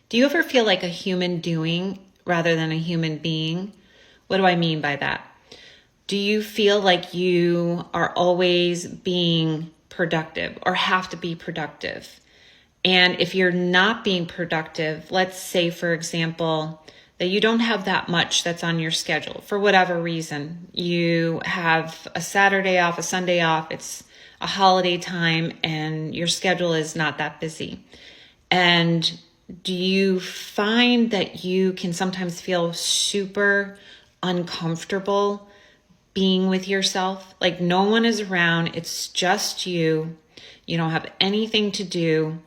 Do you ever feel like a human doing rather than a human being? What do I mean by that? Do you feel like you are always being productive or have to be productive? And if you're not being productive, let's say, for example, that you don't have that much that's on your schedule for whatever reason. You have a Saturday off, a Sunday off, it's a holiday time, and your schedule is not that busy. And do you find that you can sometimes feel super uncomfortable being with yourself? Like no one is around, it's just you. You don't have anything to do.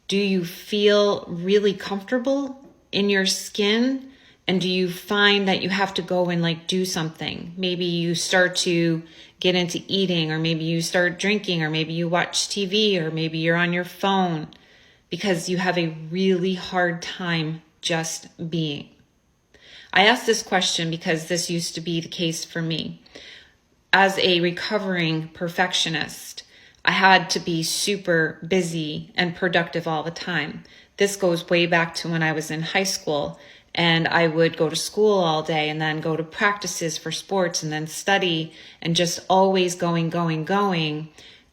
Do you feel really comfortable in your skin? And do you find that you have to go and like do something? Maybe you start to get into eating, or maybe you start drinking, or maybe you watch TV, or maybe you're on your phone because you have a really hard time just being. I ask this question because this used to be the case for me. As a recovering perfectionist, I had to be super busy and productive all the time. This goes way back to when I was in high school, and I would go to school all day and then go to practices for sports and then study and just always going.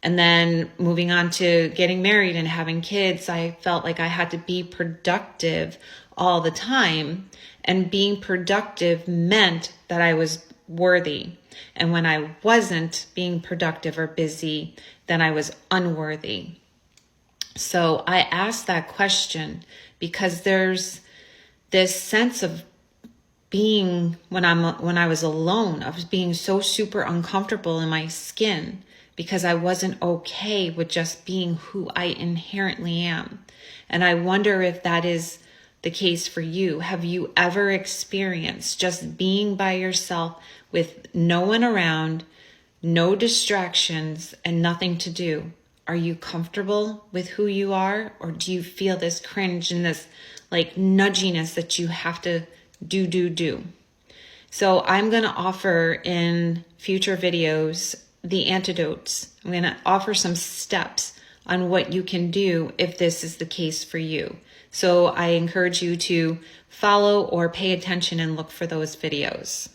And then moving on to getting married and having kids, I felt like I had to be productive all the time. And being productive meant that I was worthy. And when I wasn't being productive or busy, then I was unworthy. So I asked that question because there's this sense of being when I was alone, I was being so super uncomfortable in my skin because I wasn't okay with just being who I inherently am. And I wonder if that is the case for you. Have you ever experienced just being by yourself with no one around, no distractions, and nothing to do? Are you comfortable with who you are? Or do you feel this cringe and this like nudginess that you have to do? So I'm going to offer in future videos the antidotes. I'm going to offer some steps on what you can do if this is the case for you. So I encourage you to follow or pay attention and look for those videos.